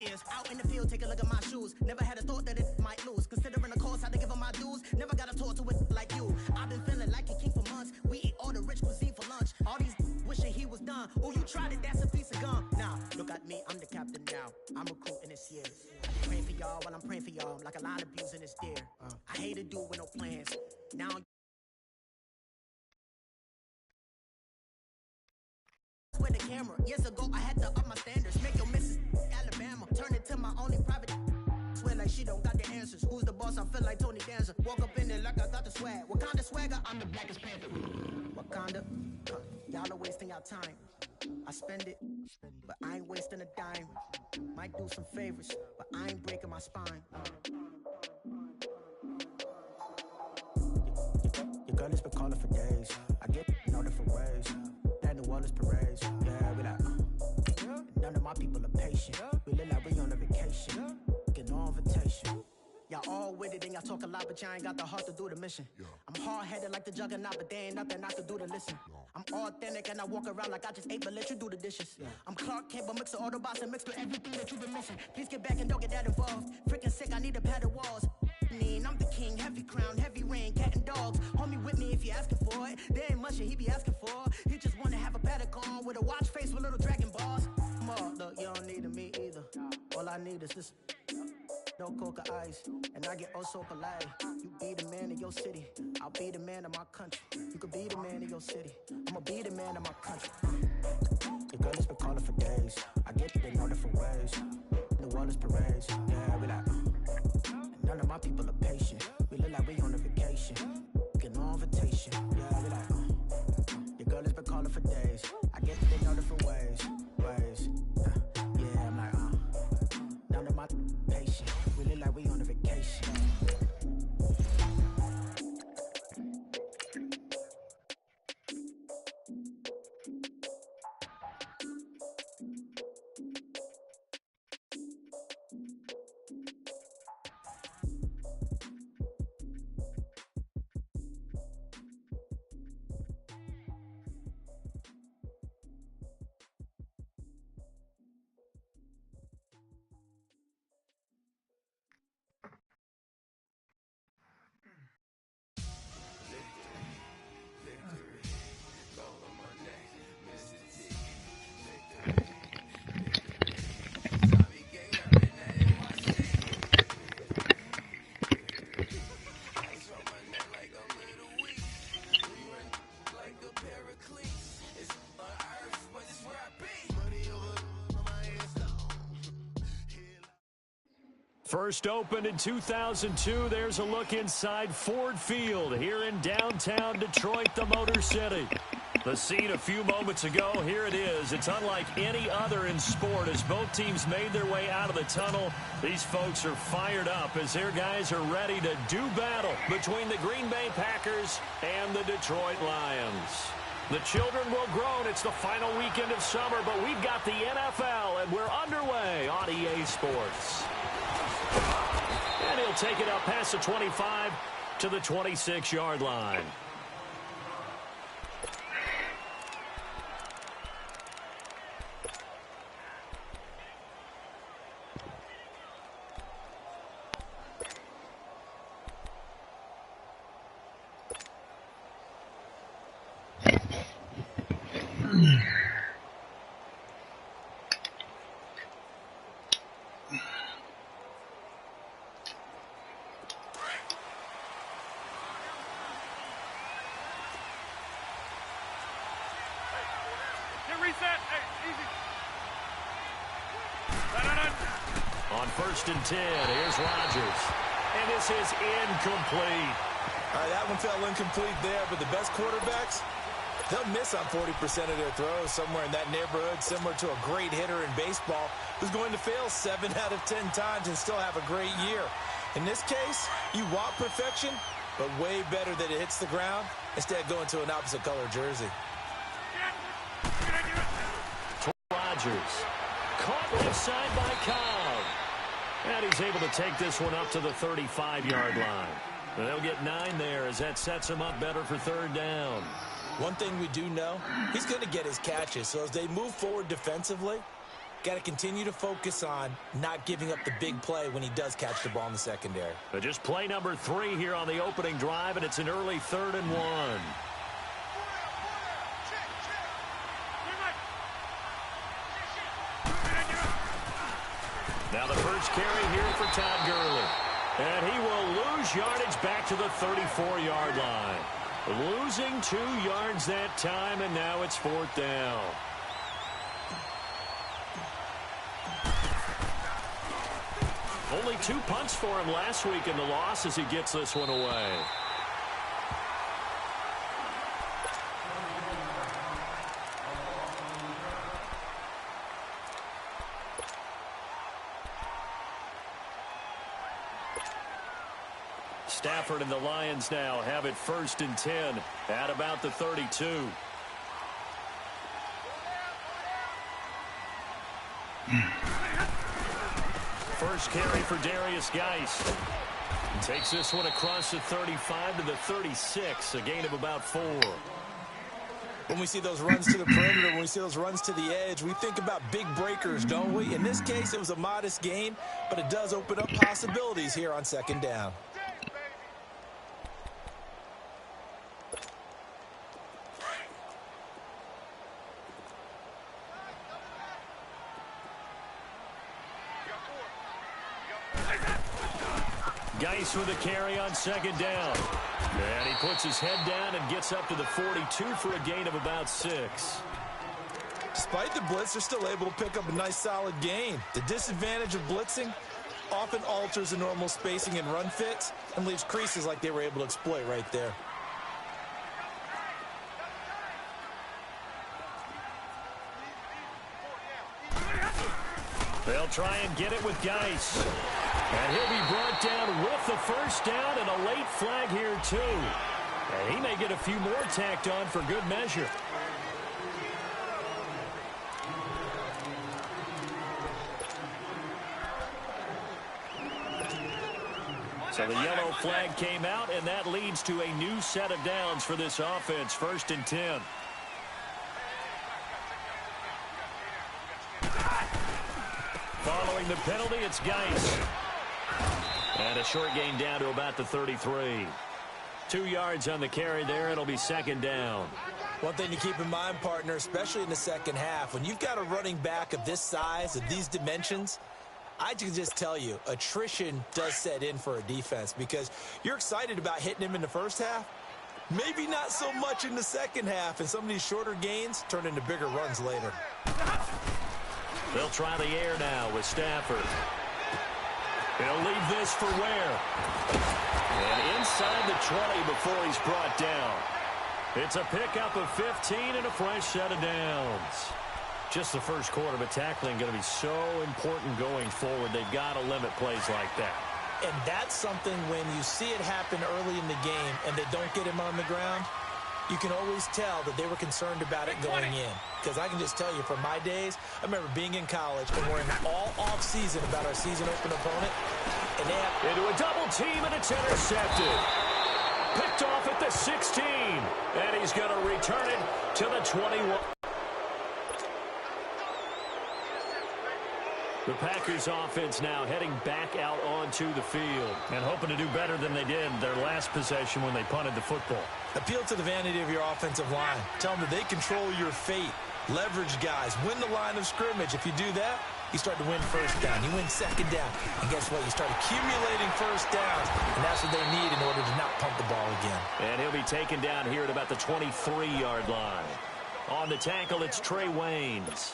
Out in the field, take a look at my shoes. Never had a thought that it might lose. Considering the cost, I had to give them my dues. Never got a talk to it like you. I've been feeling like a king for months. We eat all the rich cuisine for lunch. All these wishing he was done. Oh, you tried it, that's a piece of gum. Now, look at me, I'm the captain now. I'm recruiting this year. I be praying for y'all while I'm praying for y'all. Like a line abusing this deer. I hate to do with no plans. Now with the camera. Years ago, I had to up my standards. Make your missus Alabama. Turn it to my only private. Swear like she don't got the answers. Who's the boss? I feel like Tony Danza. Walk up in there like I got the swag. What kind of swagger? I'm the blackest panther. Wakanda. Y'all are wasting your time. I spend it, but I ain't wasting a dime. Might do some favors, but I ain't breaking my spine. Your girl has been calling for days. I get no different ways. New Orleans parades, yeah, we like, none of my people are patient. We look like we on a vacation, get no invitation. Y'all all with it and y'all talk a lot, but y'all ain't got the heart to do the mission. I'm hard-headed like the juggernaut, but there ain't nothing I could do to listen. I'm authentic and I walk around like I just ate, but let you do the dishes. I'm Clark Kent, but mix the Autobots and mix with everything that you've been missing. Please get back and don't get that involved. Freaking sick, I need a padded walls. I'm the king, heavy crown, heavy rain, cat and dogs. Homie with me if you're asking for it. There ain't much that he be asking for. He just wanna have a paddock on with a watch face with little dragon balls. Look, you don't need me either. All I need is this. No coca ice, and I get oh so polite. You be the man of your city, I'll be the man of my country. You could be the man of your city, I'ma be the man of my country. Your girl has been calling for days. I get it in all different ways. New Orleans parades, yeah, we like. None of my people are patient. We look like we on a vacation. Get no invitation. Yeah, we like, your girl has been calling for days. I get it in all different ways. Yeah, I'm like, none of my patient. We look like we on a vacation. First opened in 2002, there's a look inside Ford Field here in downtown Detroit, the Motor City. The scene a few moments ago, here it is. It's unlike any other in sport as both teams made their way out of the tunnel. These folks are fired up as their guys are ready to do battle between the Green Bay Packers and the Detroit Lions. The children will groan. It's the final weekend of summer, but we've got the NFL, and we're underway on EA Sports. And he'll take it up past the 25 to the 26-yard line. On 1st and 10, here's Rodgers. And this is incomplete. All right, that one fell incomplete there, but the best quarterbacks, they'll miss on 40% of their throws, somewhere in that neighborhood, similar to a great hitter in baseball who's going to fail 7 out of 10 times and still have a great year. In this case, you want perfection, but way better that it hits the ground instead of going to an opposite color jersey. Rodgers. Caught left side by Cobb. And he's able to take this one up to the 35-yard line. They'll get 9 there as that sets him up better for 3rd down. One thing we do know, he's going to get his catches. So as they move forward defensively, Got to continue to focus on not giving up the big play when he does catch the ball in the secondary. But just play number 3 here on the opening drive, and it's an early 3rd and 1. Now the first carry here for Todd Gurley. And he will lose yardage back to the 34-yard line. Losing 2 yards that time, and now it's 4th down. Only 2 punts for him last week in the loss as he gets this one away. Stafford and the Lions now have it 1st and 10 at about the 32. First carry for Darius Geist. Takes this one across the 35 to the 36, a gain of about 4. When we see those runs to the perimeter, when we see those runs to the edge, we think about big breakers, don't we? In this case, it was a modest gain, but it does open up possibilities here on 2nd down. Geist with a carry on 2nd down. And he puts his head down and gets up to the 42 for a gain of about 6. Despite the blitz, they're still able to pick up a nice solid gain. The disadvantage of blitzing often alters the normal spacing and run fits and leaves creases like they were able to exploit right there. They'll try and get it with Geist. And he'll be brought down with the 1st down and a late flag here, too. And he may get a few more tacked on for good measure. So the yellow flag came out, and that leads to a new set of downs for this offense, 1st and 10. Following the penalty, it's Geist. And a short gain down to about the 33. 2 yards on the carry there. It'll be 2nd down. One thing to keep in mind, partner, especially in the second half, when you've got a running back of this size, of these dimensions, I can just tell you, attrition does set in for a defense because you're excited about hitting him in the first half. Maybe not so much in the second half, and some of these shorter gains turn into bigger runs later. They'll try the air now with Stafford. He'll leave this for Ware. And inside the 20 before he's brought down. It's a pickup of 15 and a fresh set of downs. Just the first quarter, but tackling going to be so important going forward. They've got to limit plays like that. And that's something when you see it happen early in the game and they don't get him on the ground, you can always tell that they were concerned about it going in. Because I can just tell you from my days, I remember being in college and worrying all off-season about our season-open opponent. And they have into a double team, and it's intercepted. Picked off at the 16. And he's going to return it to the 21. The Packers offense now heading back out onto the field and hoping to do better than they did their last possession when they punted the football. Appeal to the vanity of your offensive line. Tell them that they control your fate. Leverage guys. Win the line of scrimmage. If you do that, you start to win 1st down. You win 2nd down. And guess what? You start accumulating 1st downs. And that's what they need in order to not punt the ball again. And he'll be taken down here at about the 23-yard line. On the tackle, it's Trey Waynes.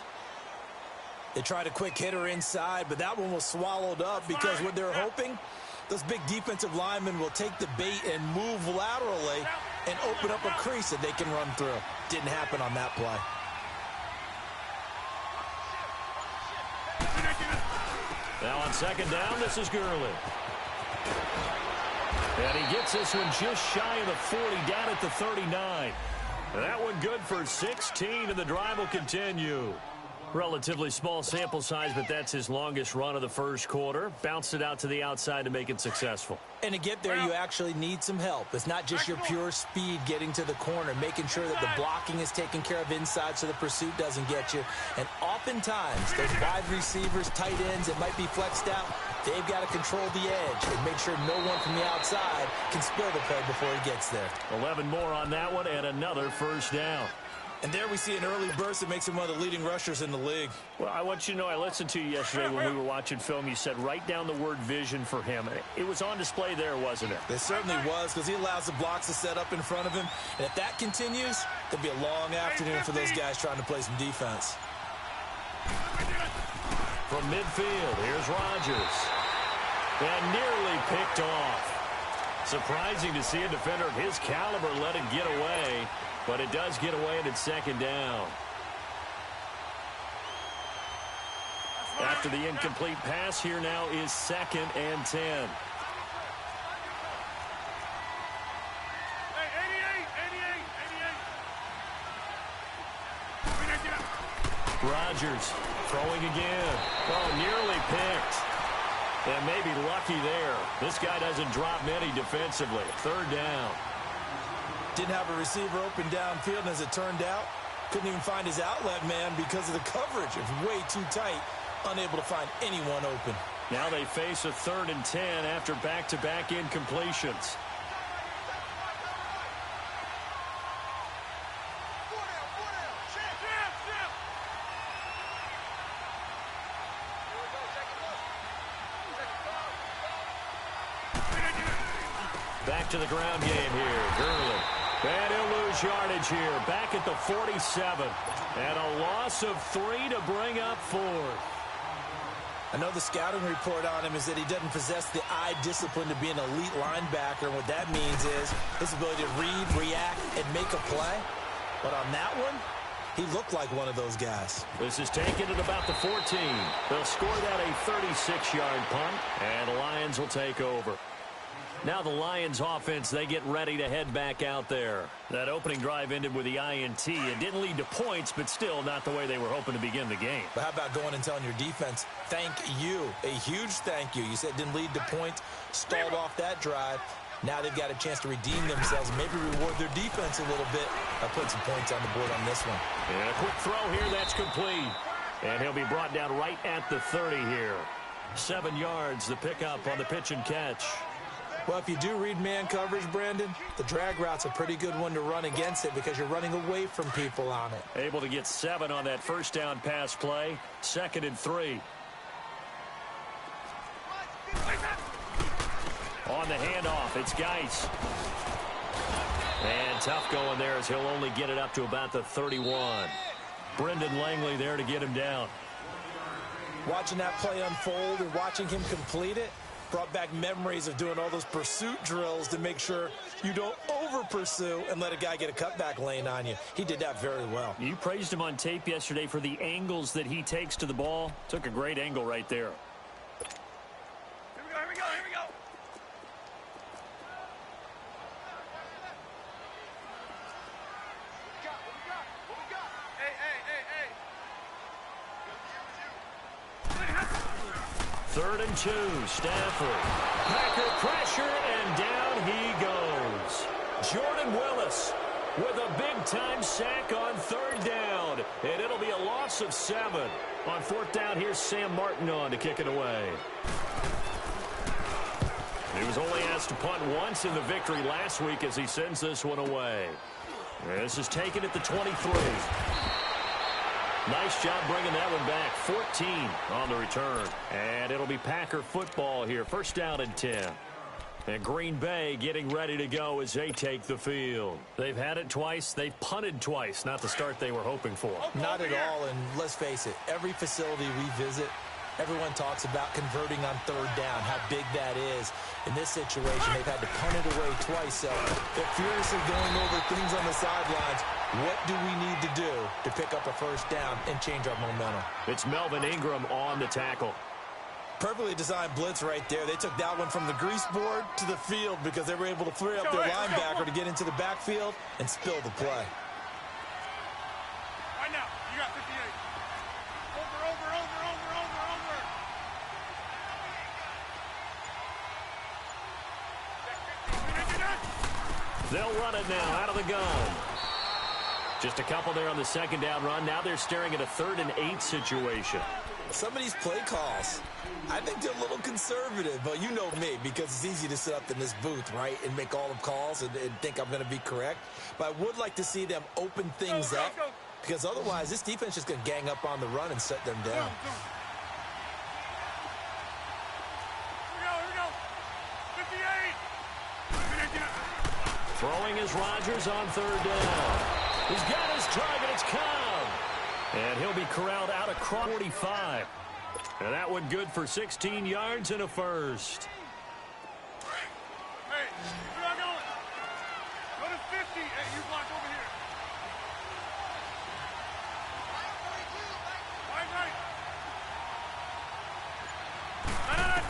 They tried a quick hitter inside, but that one was swallowed up because what they're hoping, those big defensive linemen will take the bait and move laterally and open up a crease that they can run through. Didn't happen on that play. Now on 2nd down, this is Gurley. And he gets this one just shy of the 40, down at the 39. That one good for 16, and the drive will continue. Relatively small sample size, but that's his longest run of the first quarter. Bounced it out to the outside to make it successful. And to get there, you actually need some help. It's not just your pure speed getting to the corner, making sure that the blocking is taken care of inside so the pursuit doesn't get you. And oftentimes, those wide receivers, tight ends, that might be flexed out, they've got to control the edge and make sure no one from the outside can spill the play before he gets there. 11 more on that one and another first down. And there we see an early burst that makes him one of the leading rushers in the league. Well, I want you to know, I listened to you yesterday when we were watching film. You said write down the word vision for him. It was on display there, wasn't it? It certainly was, because he allows the blocks to set up in front of him. And if that continues, there'll be a long afternoon for those guys trying to play some defense. From midfield, here's Rodgers. And nearly picked off. Surprising to see a defender of his caliber let it get away. But it does get away, and it's second down. After the incomplete pass, here now is 2nd and 10. Rodgers throwing again. Oh, nearly picked. And maybe lucky there. This guy doesn't drop many defensively. 3rd down. Didn't have a receiver open downfield, and as it turned out, couldn't even find his outlet man because of the coverage. It was way too tight, unable to find anyone open. Now they face a 3rd and 10 after back-to-back incompletions. Back to the ground game here. Gurley. And he'll lose yardage here. Back at the 47. And a loss of 3 to bring up 4th. I know the scouting report on him is that he doesn't possess the eye discipline to be an elite linebacker. And what that means is his ability to read, react, and make a play. But on that one, he looked like one of those guys. This is taken at about the 14. They'll score that a 36-yard punt. And the Lions will take over. Now the Lions offense, they get ready to head back out there. That opening drive ended with the INT. It didn't lead to points, but still not the way they were hoping to begin the game. But how about going and telling your defense, thank you, a huge thank you. You said it didn't lead to points, stalled off that drive. Now they've got a chance to redeem themselves and maybe reward their defense a little bit by putting some points on the board on this one. And a quick throw here, that's complete. And he'll be brought down right at the 30 here. 7 yards, the pickup on the pitch and catch. Well, if you do read man coverage, Brandon, the drag route's a pretty good one to run against it because you're running away from people on it. Able to get 7 on that first down pass play. 2nd and 3. On the handoff, it's Geis. And tough going there as he'll only get it up to about the 31. Brendan Langley there to get him down. Watching that play unfold and watching him complete it brought back memories of doing all those pursuit drills to make sure you don't over-pursue and let a guy get a cutback lane on you. He did that very well. You praised him on tape yesterday for the angles that he takes to the ball. Took a great angle right there. Here we go. What we got? Hey. 3rd and 2, Stafford. Packer pressure, and down he goes. Jordan Willis with a big-time sack on 3rd down, and it'll be a loss of 7. On 4th down, here's Sam Martin on to kick it away. He was only asked to punt once in the victory last week as he sends this one away. This is taken at the 23. Nice job bringing that one back. 14 on the return. And it'll be Packer football here. 1st down and 10. And Green Bay getting ready to go as they take the field. They've had it twice. They've punted twice. Not the start they were hoping for. Not at all. And let's face it, every facility we visit, everyone talks about converting on 3rd down, how big that is. In this situation, they've had to punt it away twice. So they're furiously going over things on the sidelines. What do we need to do to pick up a 1st down and change our momentum? It's Melvin Ingram on the tackle. Perfectly designed blitz right there. They took that one from the grease board to the field because they were able to free up their linebacker to get into the backfield and spill the play. Right now, you got 58. They'll run it now out of the gun. Just a couple there on the second down run. Now they're staring at a 3rd and 8 situation. Some of these play calls, I think they're a little conservative, but you know me, because it's easy to sit up in this booth, right, and make all the calls and think I'm going to be correct. But I would like to see them open things up, because otherwise this defense is just going to gang up on the run and shut them down. Here we go. 58. Throwing is Rodgers on 3rd down. He's got his target. It's Cobb. And he'll be corralled out across 45. And that one good for 16 yards and a first. Hey, we're not going. Go to 50. Hey, you block over here. Right.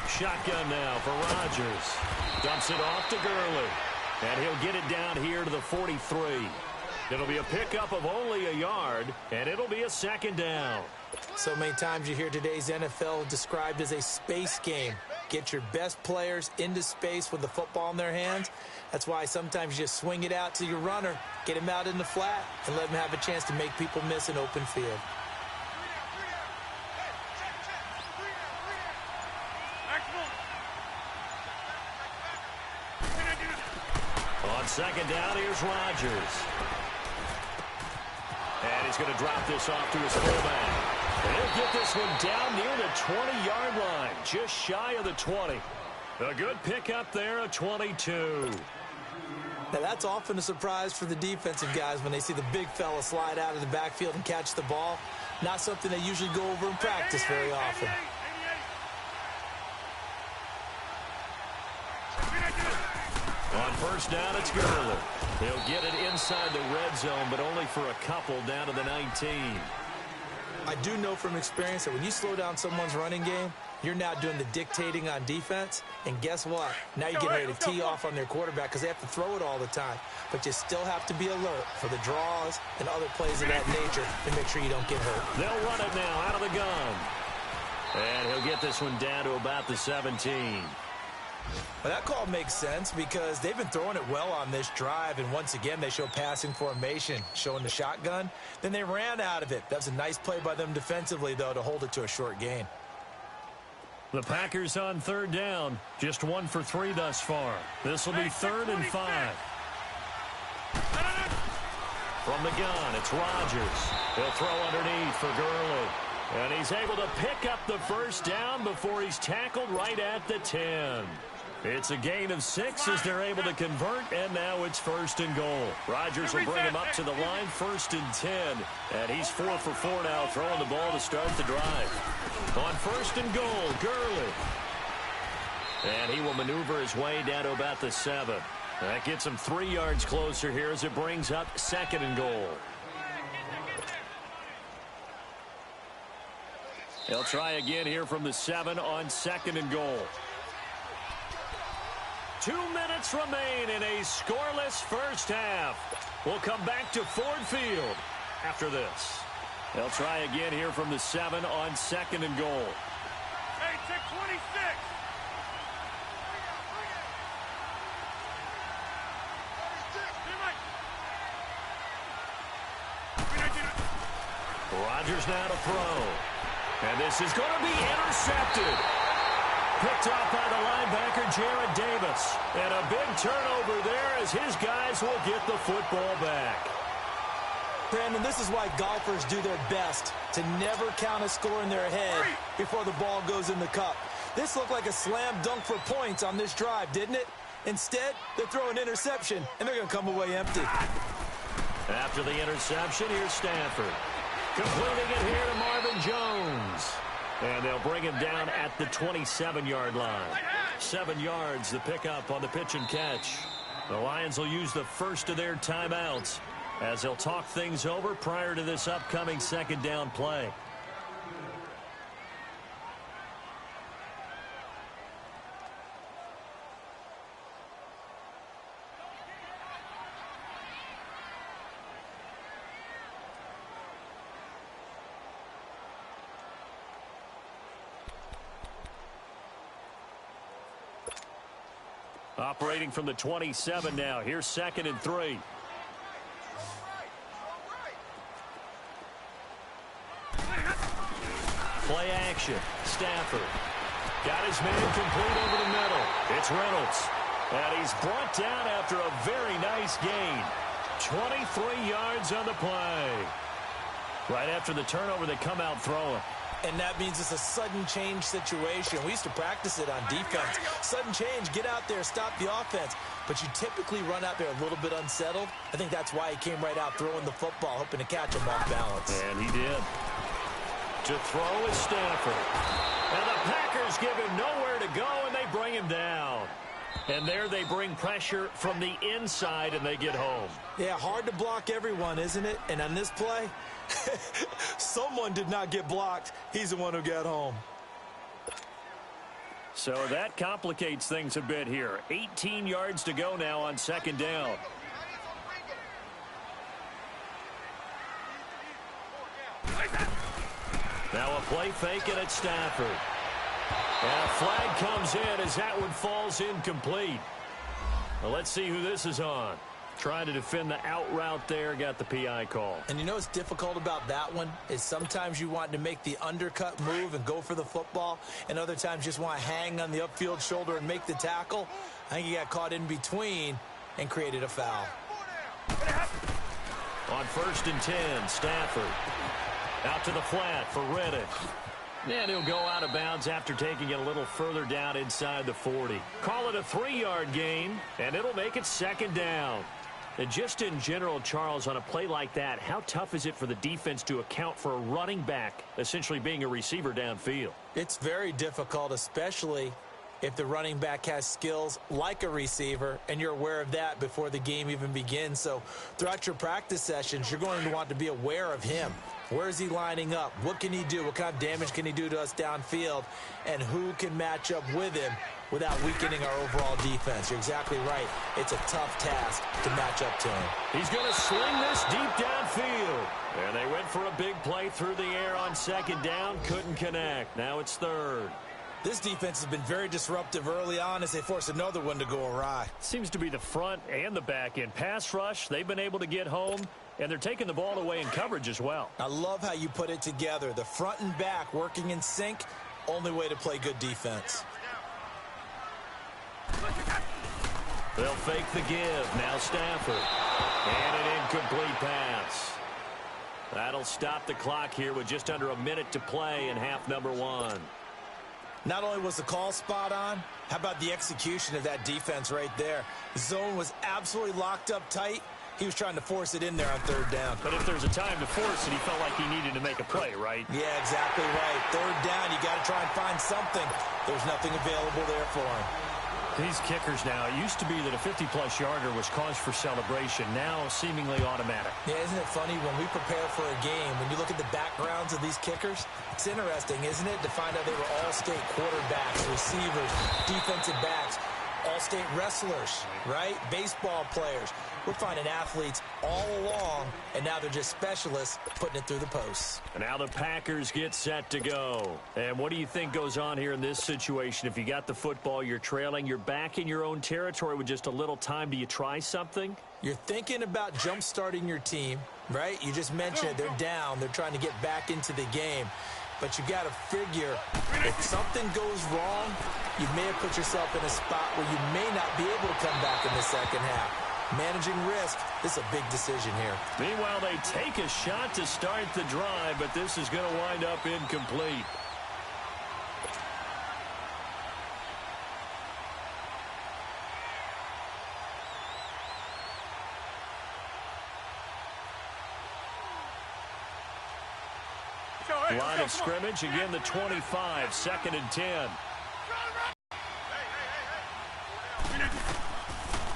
Shotgun now for Rodgers. Dumps it off to Gurley. And he'll get it down here to the 43. It'll be a pickup of only a yard, and it'll be a 2nd down. So many times you hear today's NFL described as a space game. Get your best players into space with the football in their hands. That's why sometimes you just swing it out to your runner, get him out in the flat, and let him have a chance to make people miss an open field. On 2nd down, here's Rodgers. And he's going to drop this off to his fullback. And he'll get this one down near the 20-yard line, just shy of the 20. A good pickup there, a 22. Now, that's often a surprise for the defensive guys when they see the big fella slide out of the backfield and catch the ball. Not something they usually go over in practice very often. On 1st down, it's Gurley. He'll get it inside the red zone, but only for a couple down to the 19. I do know from experience that when you slow down someone's running game, you're now doing the dictating on defense. And guess what? Now you're getting ready to tee off on their quarterback because they have to throw it all the time. But you still have to be alert for the draws and other plays of that nature to make sure you don't get hurt. They'll run it now out of the gun. And he'll get this one down to about the 17. Well, that call makes sense because they've been throwing it well on this drive, and once again they show passing formation, showing the shotgun. Then they ran out of it. That was a nice play by them defensively, though, to hold it to a short gain. The Packers on 3rd down, just 1 for 3 thus far. This will be 3rd and 5. From the gun, it's Rodgers. He'll throw underneath for Gurley. And he's able to pick up the 1st down before he's tackled right at the 10. It's a gain of 6 as they're able to convert, and now it's 1st and goal. Rodgers will bring him up to the line, 1st and 10. And he's 4 for 4 now, throwing the ball to start the drive. On 1st and goal, Gurley. And he will maneuver his way down to about the 7. That gets him 3 yards closer here as it brings up 2nd and goal. They'll try again here from the 7 on 2nd and goal. 2 minutes remain in a scoreless first half. We'll come back to Ford Field after this. They'll try again here from the 7 on 2nd and goal. Hey, take 26. Rodgers now to throw. And this is going to be intercepted. Picked off by the linebacker, Jared Davis. And a big turnover there as his guys will get the football back. Brandon, this is why golfers do their best to never count a score in their head before the ball goes in the cup. This looked like a slam dunk for points on this drive, didn't it? Instead, they throw an interception, and they're going to come away empty. After the interception, here's Stanford. Completing it here to Marvin Jones. And they'll bring him down at the 27-yard line. 7 yards, the pickup on the pitch and catch. The Lions will use the first of their timeouts as they'll talk things over prior to this upcoming 2nd down play. Operating from the 27 now. Here's 2nd and 3. Play action. Stafford. Got his man complete over the middle. It's Reynolds. And he's brought down after a very nice gain. 23 yards on the play. Right after the turnover, they come out throwing. And that means it's a sudden change situation. We used to practice it on defense. Sudden change, get out there, stop the offense. But you typically run out there a little bit unsettled. I think that's why he came right out throwing the football, hoping to catch him off balance. And he did. To throw is Stafford. And the Packers give him nowhere to go, and they bring him down. And there they bring pressure from the inside, and they get home. Yeah, hard to block everyone, isn't it? And on this play, someone did not get blocked. He's the one who got home. So that complicates things a bit here. 18 yards to go now on 2nd down. Now a play fake, and it's Stafford. And a flag comes in as that one falls incomplete. Well, let's see who this is on. Trying to defend the out route there, got the PI call. And you know what's difficult about that one is sometimes you want to make the undercut move and go for the football, and other times just want to hang on the upfield shoulder and make the tackle. I think he got caught in between and created a foul. On 1st and 10, Stafford. Out to the flat for Reddick. And he'll go out of bounds after taking it a little further down inside the 40. Call it a 3-yard gain, and it'll make it 2nd down. And just in general, Charles, on a play like that, how tough is it for the defense to account for a running back essentially being a receiver downfield? It's very difficult, especially if the running back has skills like a receiver, and you're aware of that before the game even begins. So throughout your practice sessions, you're going to want to be aware of him. Where is he lining up? What can he do? What kind of damage can he do to us downfield? And who can match up with him without weakening our overall defense? You're exactly right. It's a tough task to match up to him. He's going to sling this deep downfield. And they went for a big play through the air on 2nd down. Couldn't connect. Now it's 3rd. This defense has been very disruptive early on as they force another one to go awry. Seems to be the front and the back end. Pass rush, they've been able to get home, and they're taking the ball away in coverage as well. I love how you put it together. The front and back working in sync, only way to play good defense. They'll fake the give. Now Stafford. And an incomplete pass. That'll stop the clock here with just under a minute to play in half number 1. Not only was the call spot on, how about the execution of that defense right there? The zone was absolutely locked up tight. He was trying to force it in there on 3rd down. But if there's a time to force it, he felt like he needed to make a play, right? Yeah, exactly right. 3rd down, you got to try and find something. There's nothing available there for him. These kickers now, it used to be that a 50-plus yarder was cause for celebration. Now seemingly automatic. Yeah, isn't it funny when we prepare for a game, when you look at the backgrounds of these kickers, it's interesting, isn't it, to find out they were all-state quarterbacks, receivers, defensive backs, all-state wrestlers, right? Baseball players. We're finding athletes all along, and now they're just specialists putting it through the posts. And now the Packers get set to go. And what do you think goes on here in this situation? If you got the football, you're trailing, you're back in your own territory with just a little time. Do you try something? You're thinking about jump-starting your team, right? You just mentioned they're down. They're trying to get back into the game. But you got to figure, if something goes wrong, you may have put yourself in a spot where you may not be able to come back in the second half. Managing risk, this is a big decision here. Meanwhile, they take a shot to start the drive, but this is going to wind up incomplete. Line of scrimmage, again the 25, 2nd and 10.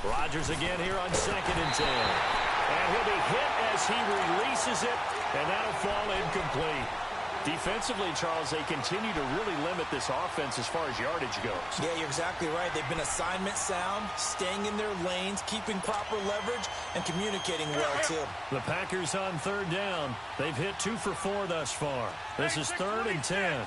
Rodgers again here on 2nd and 10. And he'll be hit as he releases it, and that'll fall incomplete. Defensively, Charles, they continue to really limit this offense as far as yardage goes. Yeah, you're exactly right. They've been assignment sound, staying in their lanes, keeping proper leverage, and communicating well, too. The Packers on 3rd down. They've hit 2 for 4 thus far. This is 3rd and 10.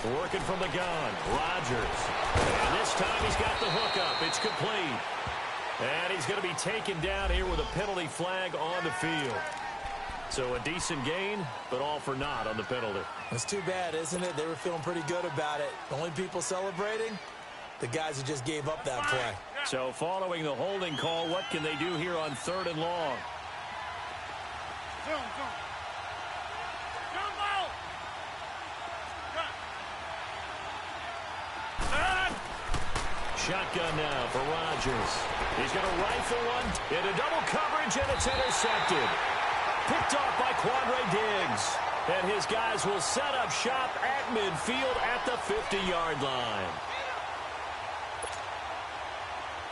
Working from the gun, Rodgers. And this time he's got the hookup. It's complete. And he's going to be taken down here with a penalty flag on the field. So a decent gain, but all for naught on the penalty. It's too bad, isn't it? They were feeling pretty good about it. The only people celebrating, the guys who just gave up that play. So following the holding call, what can they do here on 3rd and long? Shotgun now for Rodgers. He's going to rifle one into double coverage, and it's intercepted. Picked off by Quandre Diggs. And his guys will set up shop at midfield at the 50-yard line.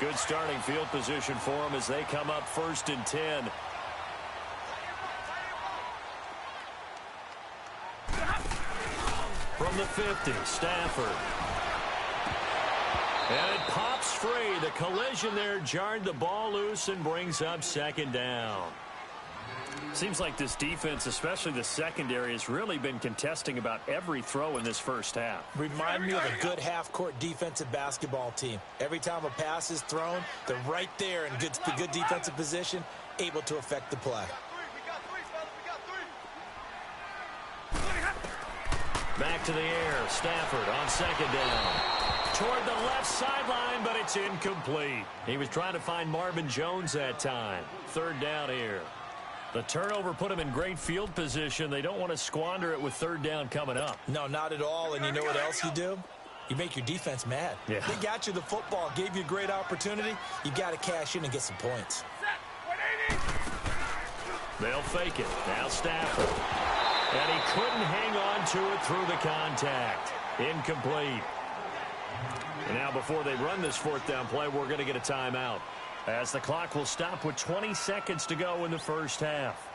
Good starting field position for them as they come up 1st and 10. From the 50, Stafford. And it pops free. The collision there jarred the ball loose and brings up 2nd down. Seems like this defense, especially the secondary, has really been contesting about every throw in this first half. Remind me of a good half-court defensive basketball team. Every time a pass is thrown, they're right there in good defensive position, able to affect the play. Back to the air. Stafford on 2nd down. Toward the left sideline, but it's incomplete. He was trying to find Marvin Jones that time. 3rd down here. The turnover put him in great field position. They don't want to squander it with 3rd down coming up. No, not at all. And you know what else you do? You make your defense mad. Yeah. They got you the football, gave you a great opportunity. You got to cash in and get some points. They'll fake it. Now Stafford. And he couldn't hang on to it through the contact. Incomplete. And now before they run this 4th down play, we're going to get a timeout, as the clock will stop with 20 seconds to go in the first half.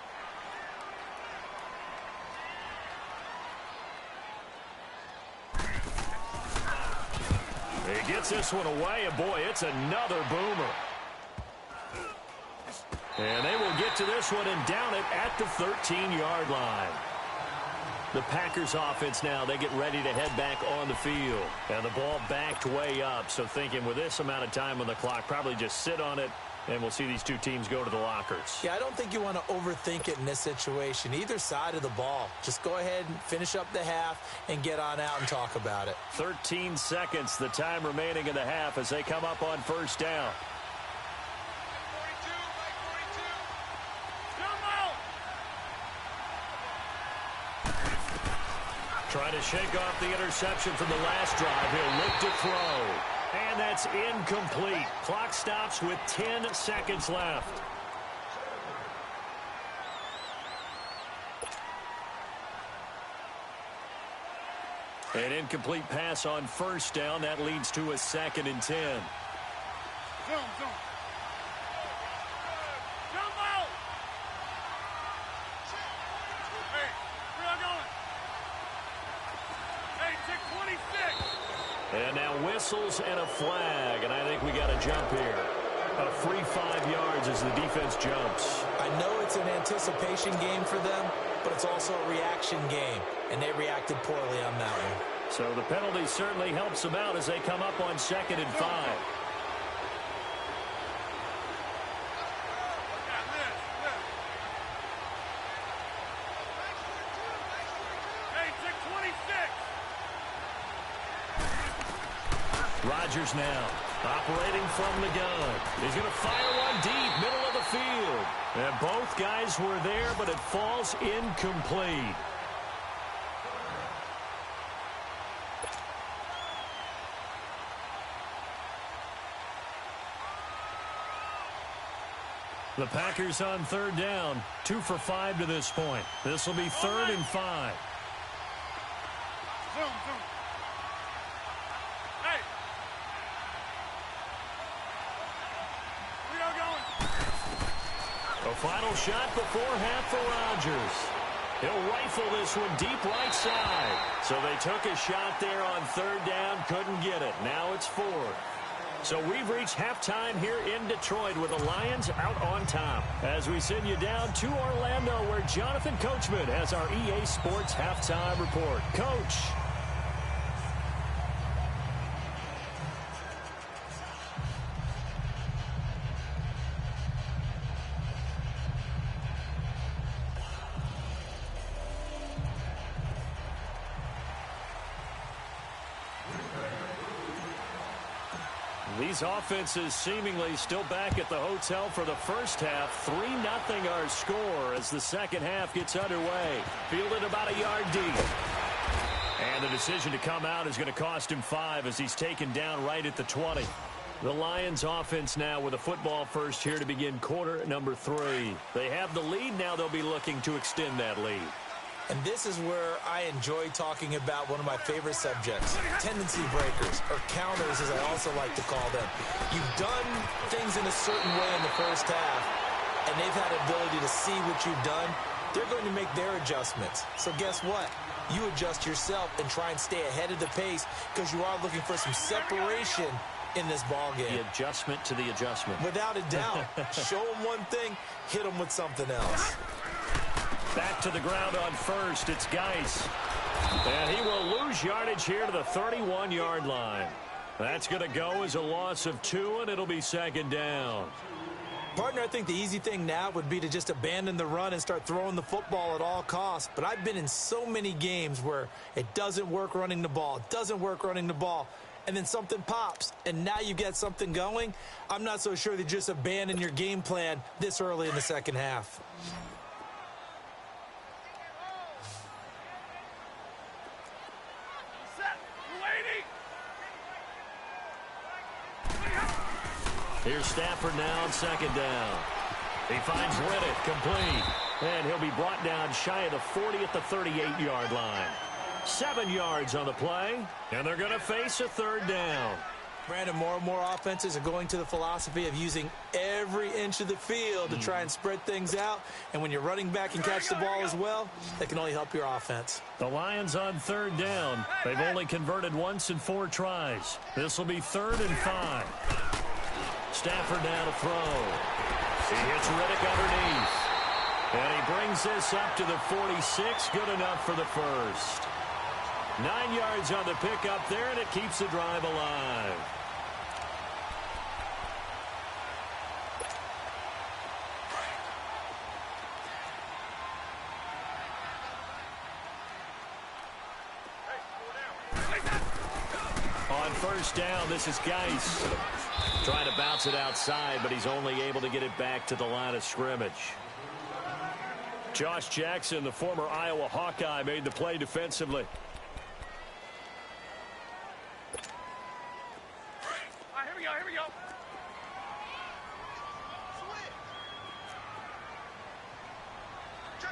He gets this one away, and boy, it's another boomer. And they will get to this one and down it at the 13-yard line. The Packers offense now, they get ready to head back on the field. And the ball backed way up, so thinking with this amount of time on the clock, probably just sit on it, and we'll see these two teams go to the lockers. Yeah, I don't think you want to overthink it in this situation. Either side of the ball. Just go ahead and finish up the half and get on out and talk about it. 13 seconds, the time remaining in the half as they come up on 1st down. Trying to shake off the interception from the last drive. He'll look to throw. And that's incomplete. Clock stops with 10 seconds left. An incomplete pass on 1st down. That leads to a 2nd and 10. And now whistles and a flag, and I think we got a jump here. A free 5 yards as the defense jumps. I know it's an anticipation game for them, but it's also a reaction game, and they reacted poorly on that one. So the penalty certainly helps them out as they come up on 2nd and 5. Rodgers now, operating from the gun. He's going to fire one deep, middle of the field. And both guys were there, but it falls incomplete. The Packers on 3rd down, 2 for 5 to this point. This will be 3rd and 5. A final shot before half for Rodgers. He'll rifle this one deep right side. So they took a shot there on 3rd down, couldn't get it. Now it's 4th. So we've reached halftime here in Detroit with the Lions out on top. As we send you down to Orlando, where Jonathan Coachman has our EA Sports halftime report. Coach. These offenses seemingly still back at the hotel for the first half. 3-0 our score as the second half gets underway. Fielded about a yard deep. And the decision to come out is going to cost him 5 as he's taken down right at the 20. The Lions offense now with a football first here to begin quarter number 3. They have the lead. Now they'll be looking to extend that lead. And this is where I enjoy talking about one of my favorite subjects, tendency breakers, or counters as I also like to call them. You've done things in a certain way in the first half, and they've had the ability to see what you've done. They're going to make their adjustments. So guess what? You adjust yourself and try and stay ahead of the pace because you are looking for some separation in this ball game. The adjustment to the adjustment. Without a doubt. Show them one thing, hit them with something else. Back to the ground on first. It's Geis. And he will lose yardage here to the 31-yard line. That's going to go as a loss of 2, and it'll be second down. Partner, I think the easy thing now would be to just abandon the run and start throwing the football at all costs. But I've been in so many games where it doesn't work running the ball. It doesn't work running the ball. And then something pops, and now you get something going. I'm not so sure that just abandon your game plan this early in the second half. Here's Stafford now on second down. He finds Riddick complete. And he'll be brought down shy of the 40 at the 38-yard line. 7 yards on the play, and they're going to face a third down. Brandon, more and more offenses are going to the philosophy of using every inch of the field to try and spread things out. And when you're running back and catch the ball as well, that can only help your offense. The Lions on third down. They've only converted once in 4 tries. This will be 3rd and 5. Stafford now to throw. He hits Riddick underneath. And he brings this up to the 46. Good enough for the first. 9 yards on the pickup there, and it keeps the drive alive. On first down, this is Geis. Trying to bounce it outside, but he's only able to get it back to the line of scrimmage. Josh Jackson, the former Iowa Hawkeye, made the play defensively. Here we go.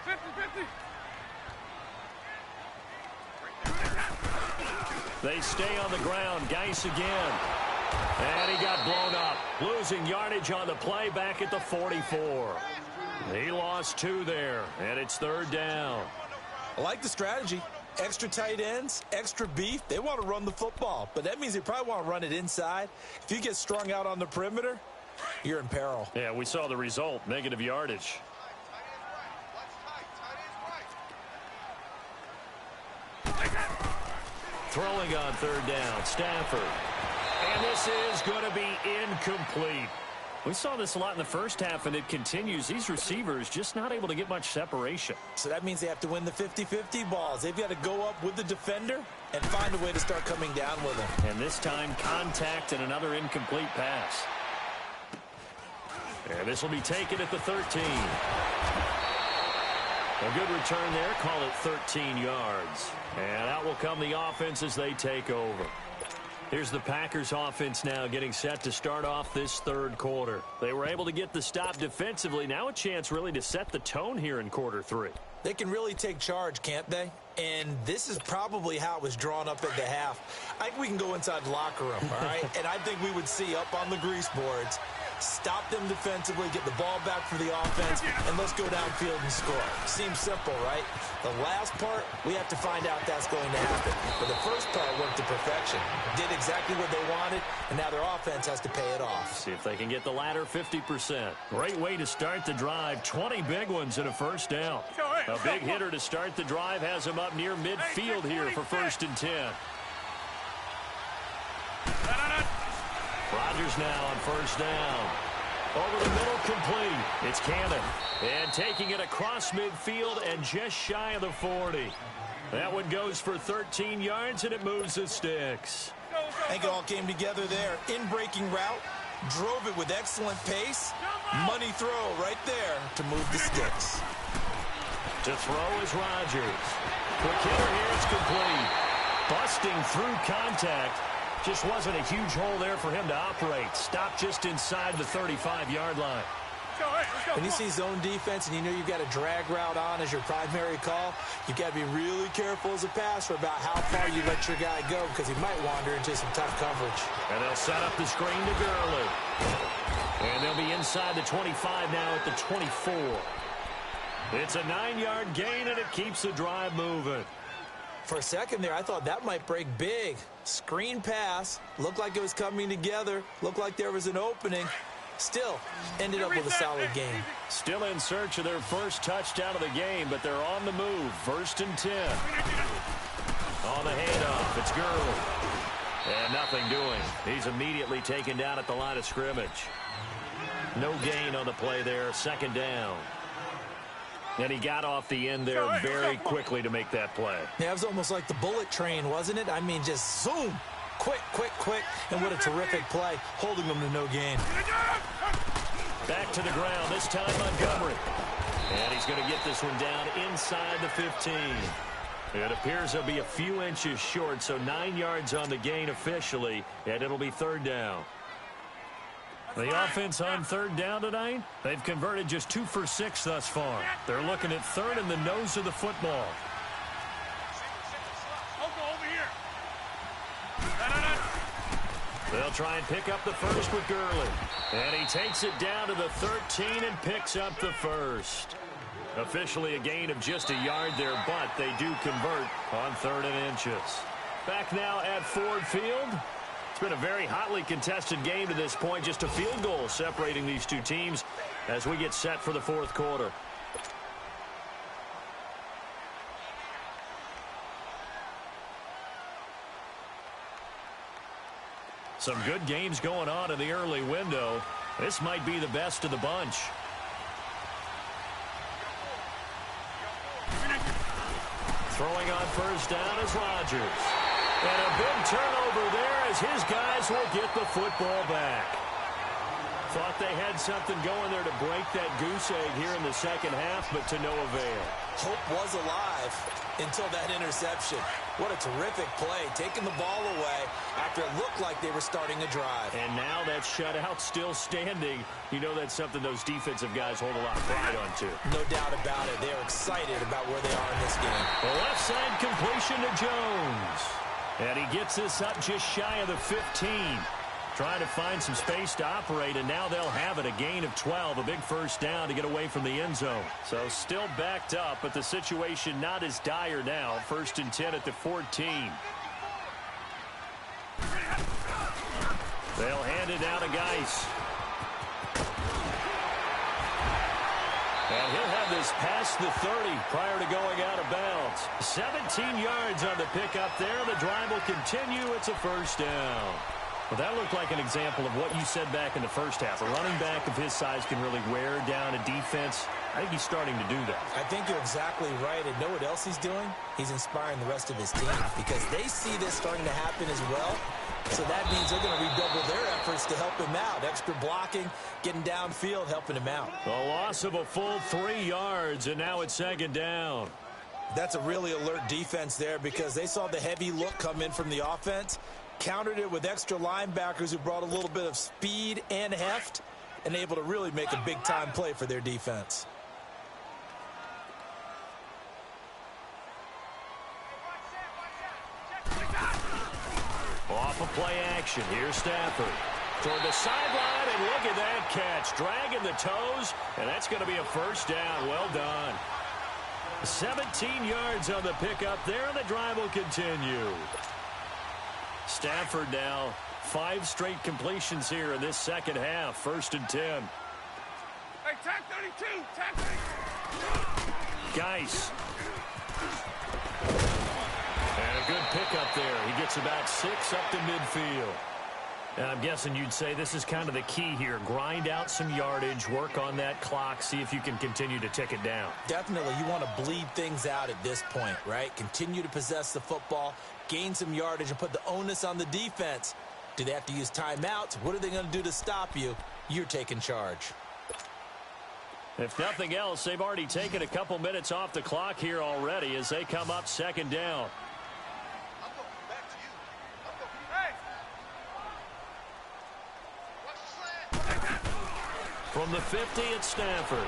50-50. They stay on the ground. Geis again. And he got blown up. Losing yardage on the play back at the 44. He lost 2 there, and it's third down. I like the strategy. Extra tight ends, extra beef. They want to run the football, but that means they probably want to run it inside. If you get strung out on the perimeter, you're in peril. Yeah, we saw the result, negative yardage. Throwing on third down, Stafford. And this is going to be incomplete. We saw this a lot in the first half, and it continues. These receivers just not able to get much separation. So that means they have to win the 50-50 balls. They've got to go up with the defender and find a way to start coming down with him. And this time, contact and another incomplete pass. And this will be taken at the 13. A good return there. Call it 13 yards. And out will come the offense as they take over. Here's the Packers offense now getting set to start off this third quarter. They were able to get the stop defensively. Now a chance really to set the tone here in quarter 3. They can really take charge, can't they? And this is probably how it was drawn up at the half. I think we can go inside the locker room, all right? And I think we would see up on the grease boards, stop them defensively, get the ball back for the offense, and let's go downfield and score. Seems simple, right? The last part, we have to find out that's going to happen. But the first part worked to perfection. Did exactly what they wanted, and now their offense has to pay it off. See if they can get the latter 50%. Great way to start the drive. 20 big ones and a first down. A big hitter to start the drive has him up near midfield here for 1st and 10. Rodgers now on first down. Over the middle, complete. It's Cannon. And taking it across midfield and just shy of the 40. That one goes for 13 yards, and it moves the sticks. I think it all came together there. In-breaking route, drove it with excellent pace. Money throw right there to move the sticks. To throw is Rodgers. Quick hitter here, it's complete. Busting through contact. Just wasn't a huge hole there for him to operate. Stopped just inside the 35-yard line. When you see zone defense and you know you've got a drag route on as your primary call, you've got to be really careful as a passer about how far you let your guy go because he might wander into some tough coverage. And they'll set up the screen to Gurley. And they'll be inside the 25 now at the 24. It's a 9-yard gain, and it keeps the drive moving. For a second there, I thought that might break big. Screen pass. Looked like it was coming together. Looked like there was an opening. Still ended up with a solid game. Still in search of their first touchdown of the game, but they're on the move. 1st and 10. On the handoff, it's Gurley. And nothing doing. He's immediately taken down at the line of scrimmage. No gain on the play there. 2nd down. And he got off the end there very quickly to make that play. Yeah, it was almost like the bullet train, wasn't it? I mean, just zoom. Quick, quick, quick. And what a terrific play, holding them to no gain. Back to the ground, this time Montgomery. And he's going to get this one down inside the 15. It appears he'll be a few inches short, so 9 yards on the gain officially, and it'll be 3rd down. The offense on 3rd down tonight, they've converted just 2 for 6 thus far. They're looking at 3rd in the nose of the football. They'll try and pick up the first with Gurley. And he takes it down to the 13 and picks up the first. Officially a gain of just a yard there, but they do convert on 3rd and inches. Back now at Ford Field. It's been a very hotly contested game to this point. Just a field goal separating these two teams as we get set for the 4th quarter. Some good games going on in the early window. This might be the best of the bunch. Throwing on 1st down is Rodgers. And a big turnover there as his guys will get the football back. Thought they had something going there to break that goose egg here in the 2nd half, but to no avail. Hope was alive until that interception. What a terrific play, taking the ball away after it looked like they were starting a drive. And now that shutout still standing. You know that's something those defensive guys hold a lot of pride on, too. No doubt about it. They're excited about where they are in this game. The left side completion to Jones. And he gets this up just shy of the 15. Trying to find some space to operate, and now they'll have it. A gain of 12, a big 1st down to get away from the end zone. So still backed up, but the situation not as dire now. 1st and 10 at the 14. They'll hand it down to Geis. And he'll have this past the 30 prior to going out of bounds. 17 yards on the pickup there. The drive will continue. It's a 1st down. Well, that looked like an example of what you said back in the 1st half. A running back of his size can really wear down a defense. I think he's starting to do that. I think you're exactly right. And know what else he's doing? He's inspiring the rest of his team because they see this starting to happen as well. So that means they're going to redouble their efforts to help him out. Extra blocking, getting downfield, helping him out. A loss of a full 3 yards, and now it's 2nd down. That's a really alert defense there because they saw the heavy look come in from the offense, countered it with extra linebackers who brought a little bit of speed and heft, and able to really make a big-time play for their defense. Off of play action. Here's Stafford. Toward the sideline, and look at that catch. Dragging the toes, and that's going to be a 1st down. Well done. 17 yards on the pickup there, and the drive will continue. Stafford now 5 straight completions here in this 2nd half. 1st and 10. Hey, tag 32. Tag 32. Geis. And a good pickup there. He gets about 6 up to midfield. And I'm guessing you'd say this is kind of the key here. Grind out some yardage, work on that clock, see if you can continue to tick it down. Definitely. You want to bleed things out at this point, right? Continue to possess the football, gain some yardage, and put the onus on the defense. Do they have to use timeouts? What are they going to do to stop you? You're taking charge. If nothing else, they've already taken a couple minutes off the clock here already as they come up second down. From the 50, it's Stafford.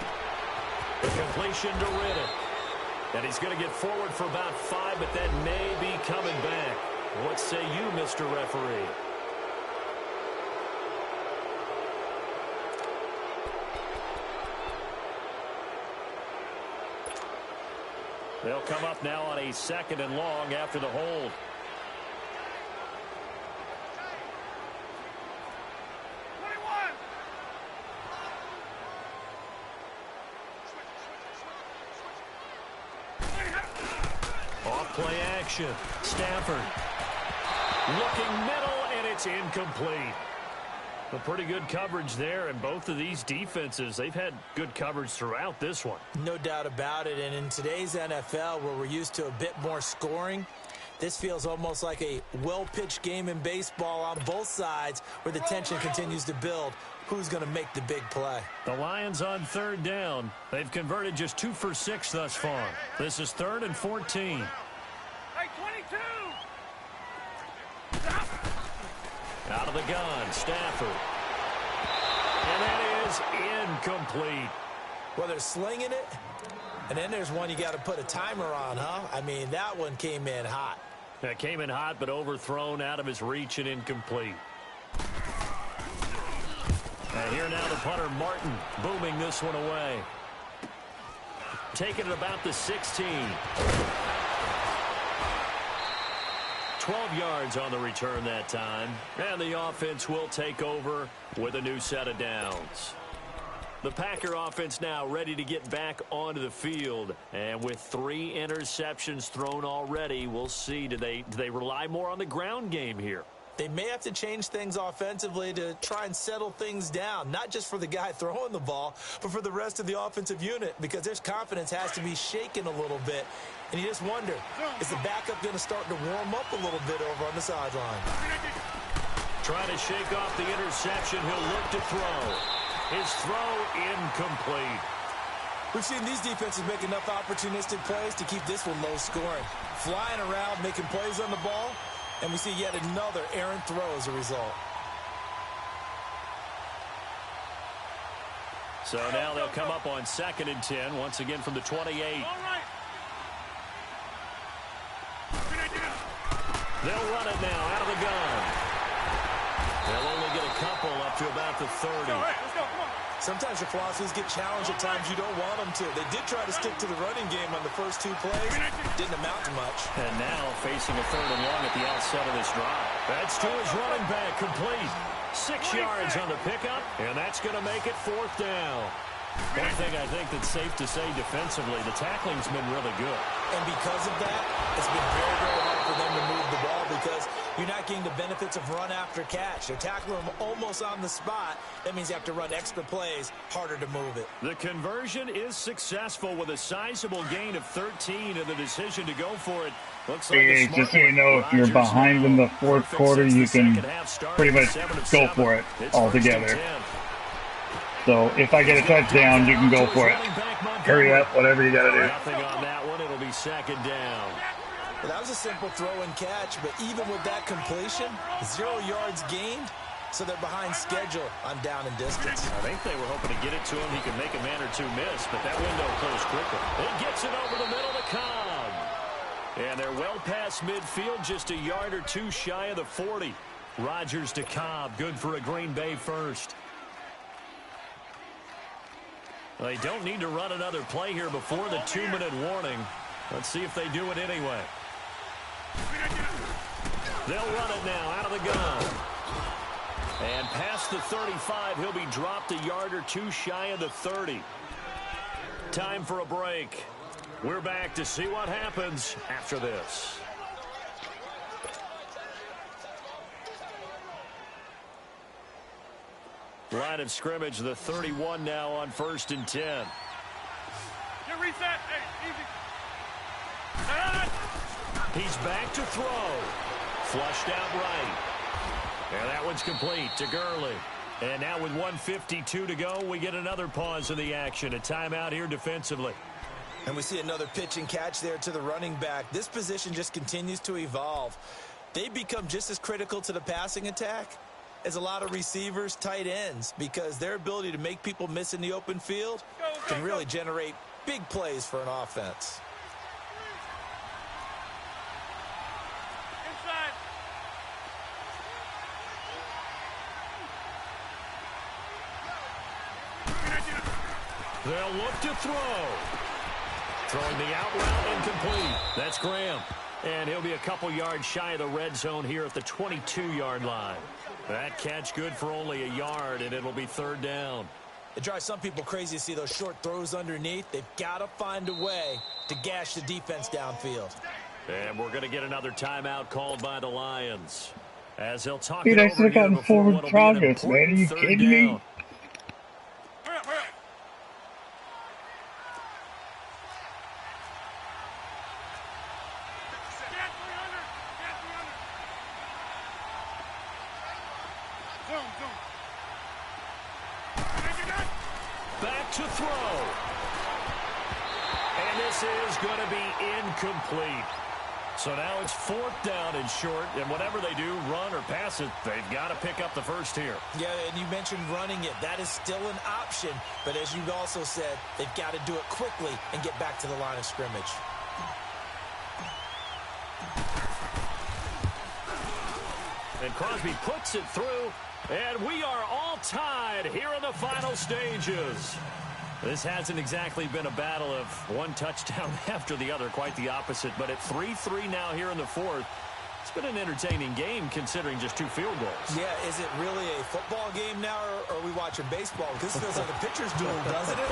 The completion to Riddick. And he's going to get forward for about 5, but that may be coming back. What say you, Mr. Referee? They'll come up now on a 2nd and long after the hold. Off-play action. Stafford looking middle, and it's incomplete. A pretty good coverage there, and both of these defenses, they've had good coverage throughout this one. No doubt about it, and in today's NFL, where we're used to a bit more scoring, this feels almost like a well-pitched game in baseball on both sides where the tension continues to build. Who's going to make the big play? The Lions on 3rd down. They've converted just 2 for 6 thus far. This is 3rd and 14. Hey, 22! Out of the gun, Stafford. And that is incomplete. Well, they're slinging it, and then there's one you got to put a timer on, huh? I mean, that one came in hot. That came in hot, but overthrown out of his reach and incomplete. And here now the punter, Martin, booming this one away. Taking it about the 16. 12 yards on the return that time. And the offense will take over with a new set of downs. The Packer offense now ready to get back onto the field. And with 3 interceptions thrown already, we'll see. Do they rely more on the ground game here? They may have to change things offensively to try and settle things down, not just for the guy throwing the ball, but for the rest of the offensive unit, because their confidence has to be shaken a little bit. And you just wonder, is the backup going to start to warm up a little bit over on the sideline? Trying to shake off the interception. He'll look to throw. His throw incomplete. We've seen these defenses make enough opportunistic plays to keep this one low scoring. Flying around, making plays on the ball, and we see yet another errant throw as a result. So now they'll come up on 2nd and 10, once again from the 28. They'll run it now out of the gun. They'll only get a couple up to about the 30. Sometimes your philosophies get challenged at times you don't want them to. They did try to stick to the running game on the first 2 plays. Didn't amount to much. And now facing a 3rd and long at the outset of this drive. That's to his running back, complete. 6 yards on the pickup, and that's going to make it 4th down. One thing I think that's safe to say defensively, the tackling's been really good. And because of that, it's been very, very hard for them to move the ball because you're not getting the benefits of run after catch. They're tackling them almost on the spot. That means you have to run extra plays, harder to move it. The conversion is successful with a sizable gain of 13 and the decision to go for it. Looks like Hey, just so you know, if you're behind in the 4th quarter, you can pretty much go for it altogether. So if I get a touchdown, you can go for it. Hurry up, whatever you got to do. Nothing on that one. It'll be 2nd down. Well, that was a simple throw and catch, but even with that completion, 0 yards gained, so they're behind schedule on down and distance. I think they were hoping to get it to him. He could make a man or 2 miss, but that window closed quickly. He gets it over the middle to Cobb. And they're well past midfield, just a yard or 2 shy of the 40. Rodgers to Cobb, good for a Green Bay first. Well, they don't need to run another play here before the 2-minute warning. Let's see if they do it anyway. They'll run it now out of the gun. And past the 35, he'll be dropped a yard or 2 shy of the 30. Time for a break. We're back to see what happens after this. Line of scrimmage, the 31 now on 1st and 10. Get reset. Hey, easy. He's back to throw. Flushed out right. And that one's complete to Gurley. And now with 1:52 to go, we get another pause of the action. A timeout here defensively. And we see another pitch and catch there to the running back. This position just continues to evolve. They become just as critical to the passing attack as a lot of receivers, tight ends, because their ability to make people miss in the open field can really generate big plays for an offense. They'll look to throw. Throwing the out route incomplete. That's Graham. And he'll be a couple yards shy of the red zone here at the 22-yard line. That catch good for only a yard, and it'll be third down. It drives some people crazy to see those short throws underneath. They've got to find a way to gash the defense downfield. And we're going to get another timeout called by the Lions. As they'll talk Dude, it I over should have here gotten before forward what'll progress, be an man. Are you important third kidding me? down. Hurry up, hurry up. Get 300. Get 300. Zoom, zoom. Back to throw. And this is going to be incomplete. So now it's fourth down and short, and whatever they do, run or pass it, they've got to pick up the first here. Yeah, and you mentioned running it. That is still an option. But as you also said, they've got to do it quickly and get back to the line of scrimmage. And Crosby puts it through, and we are all tied here in the final stages. This hasn't exactly been a battle of one touchdown after the other, quite the opposite. But at 3-3 now here in the fourth, it's been an entertaining game considering just 2 field goals. Yeah, is it really a football game now, or are we watching baseball? Because this feels like a pitcher's duel, doesn't it?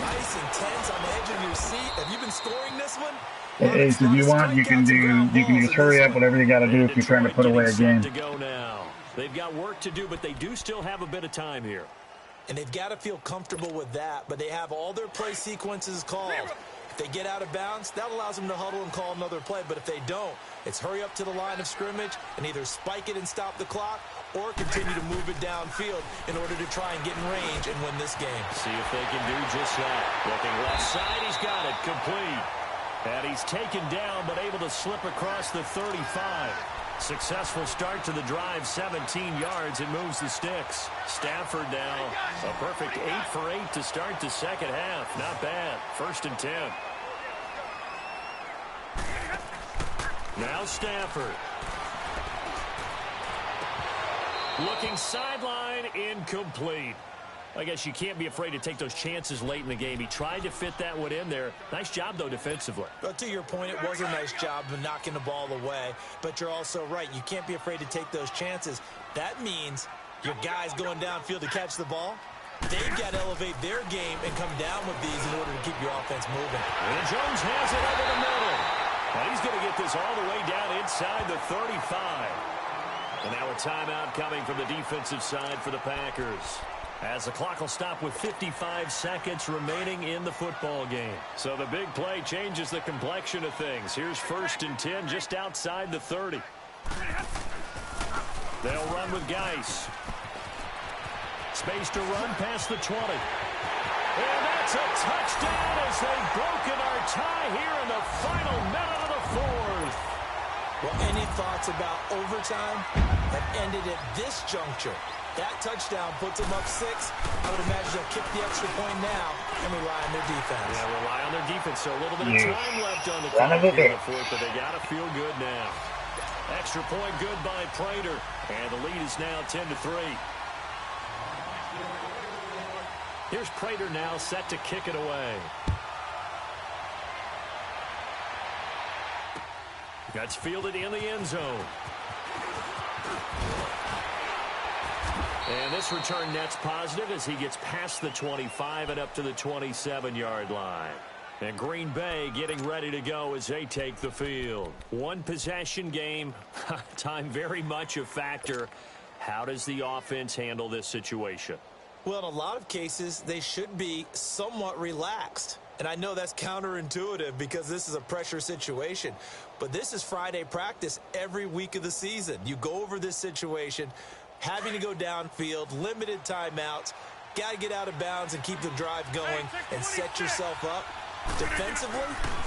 Nice, intense, on the edge of your seat. Have you been scoring this one? It is. If you want, you can just hurry up, whatever you got to do if you're trying to put away a game. To go now. They've got work to do, but they do still have a bit of time here. And they've got to feel comfortable with that, but they have all their play sequences called. If they get out of bounds, that allows them to huddle and call another play. But if they don't, it's hurry up to the line of scrimmage and either spike it and stop the clock or continue to move it downfield in order to try and get in range and win this game. See if they can do just that. Looking left side, he's got it complete. And he's taken down but able to slip across the 35. Successful start to the drive, 17 yards. It moves the sticks. Stafford now, a perfect 8 for 8 to start the second half. Not bad. 1st and 10. Now Stafford. Looking sideline, incomplete. I guess you can't be afraid to take those chances late in the game. He tried to fit that one in there. Nice job, though, defensively. Well, to your point, it was a nice job of knocking the ball away. But you're also right. You can't be afraid to take those chances. That means your guys going downfield to catch the ball, they've got to elevate their game and come down with these in order to keep your offense moving. And Jones has it over the middle. And he's going to get this all the way down inside the 35. And now a timeout coming from the defensive side for the Packers, as the clock will stop with 55 seconds remaining in the football game. So the big play changes the complexion of things. Here's 1st and 10 just outside the 30. They'll run with Geis. Space to run past the 20. And that's a touchdown as they've broken our tie here in the final minute of the fourth. Well, any thoughts about overtime have ended at this juncture. That touchdown puts them up 6. I would imagine they'll kick the extra point now and rely on their defense. Yeah, rely on their defense. So a little bit of time left on the clock here in the fourth, but they got to feel good now. Extra point good by Prater. And the lead is now 10-3. Here's Prater now set to kick it away. That's fielded in the end zone. And this return net's positive as he gets past the 25 and up to the 27-yard line. And Green Bay getting ready to go as they take the field. One possession game. Time very much a factor. How does the offense handle this situation? Well, in a lot of cases, they should be somewhat relaxed. And I know that's counterintuitive because this is a pressure situation. But this is Friday practice every week of the season. You go over this situation, having to go downfield, limited timeouts, got to get out of bounds and keep the drive going and set yourself up. Defensively,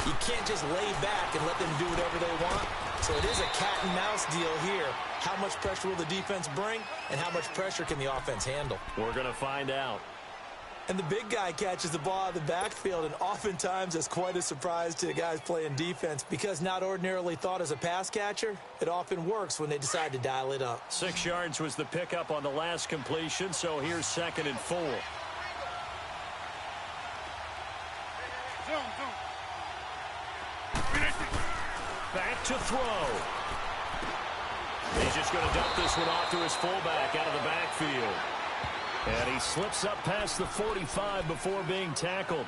you can't just lay back and let them do whatever they want. So it is a cat-and-mouse deal here. How much pressure will the defense bring, and how much pressure can the offense handle? We're going to find out. And the big guy catches the ball out of the backfield, and oftentimes it's quite a surprise to the guys playing defense because not ordinarily thought as a pass catcher, it often works when they decide to dial it up. 6 yards was the pickup on the last completion, so here's 2nd and 4. Back to throw. He's just going to dump this one off to his fullback out of the backfield. And he slips up past the 45 before being tackled.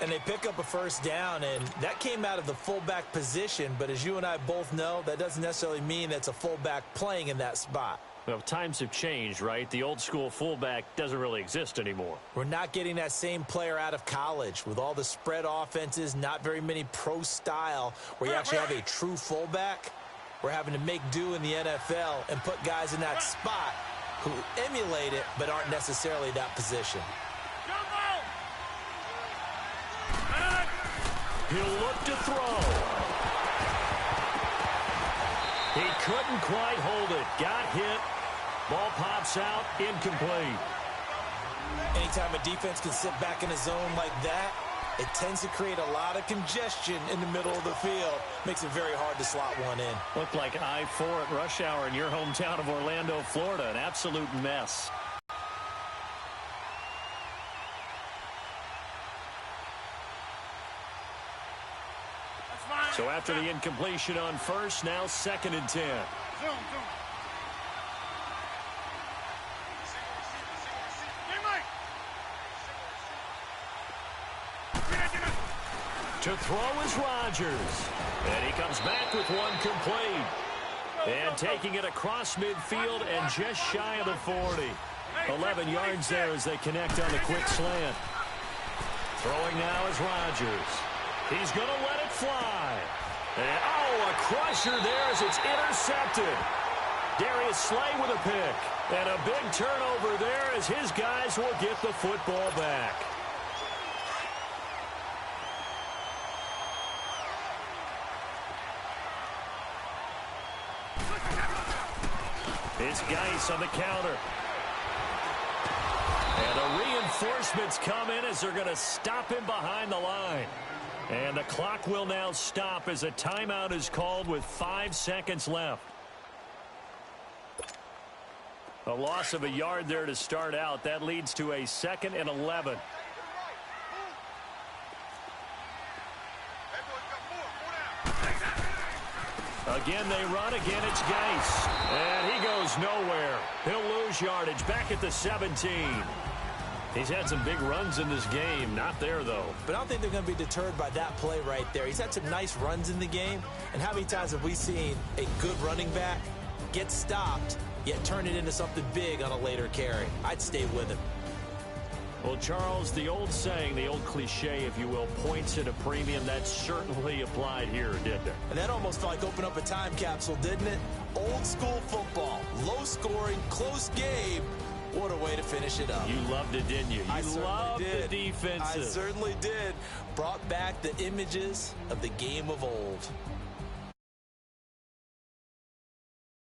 And they pick up a first down, and that came out of the fullback position. But as you and I both know, that doesn't necessarily mean that's a fullback playing in that spot. Well, times have changed, right? The old school fullback doesn't really exist anymore. We're not getting that same player out of college with all the spread offenses, not very many pro style where you actually have a true fullback. We're having to make do in the NFL and put guys in that spot who emulate it but aren't necessarily that position. He'll look to throw. He couldn't quite hold it. Got hit. Ball pops out. Incomplete. Anytime a defense can sit back in a zone like that, it tends to create a lot of congestion in the middle of the field. Makes it very hard to slot one in. Looked like I-4 at rush hour in your hometown of Orlando, Florida. An absolute mess. So after the incompletion on first, now 2nd and 10. To throw is Rodgers. And he comes back with one complete. And taking it across midfield and just shy of the 40. 11 yards there as they connect on the quick slant. Throwing now is Rodgers. He's going to let it fly. And, oh, a crusher there as it's intercepted. Darius Slay with a pick. And a big turnover there as his guys will get the football back. It's Geis on the counter. And the reinforcements come in as they're going to stop him behind the line. And the clock will now stop as a timeout is called with 5 seconds left. A loss of a yard there to start out. That leads to a 2nd and 11. Again, they run. Again, it's Geis. And he goes nowhere. He'll lose yardage back at the 17. He's had some big runs in this game. Not there, though. But I don't think they're going to be deterred by that play right there. He's had some nice runs in the game. And how many times have we seen a good running back get stopped, yet turn it into something big on a later carry? I'd stay with him. Well, Charles, the old saying, the old cliche, if you will, points at a premium, that certainly applied here, didn't it? And that almost felt like open up a time capsule, didn't it? Old school football, low scoring, close game. What a way to finish it up. You loved it, didn't you? You loved the defenses. I certainly did. Brought back the images of the game of old.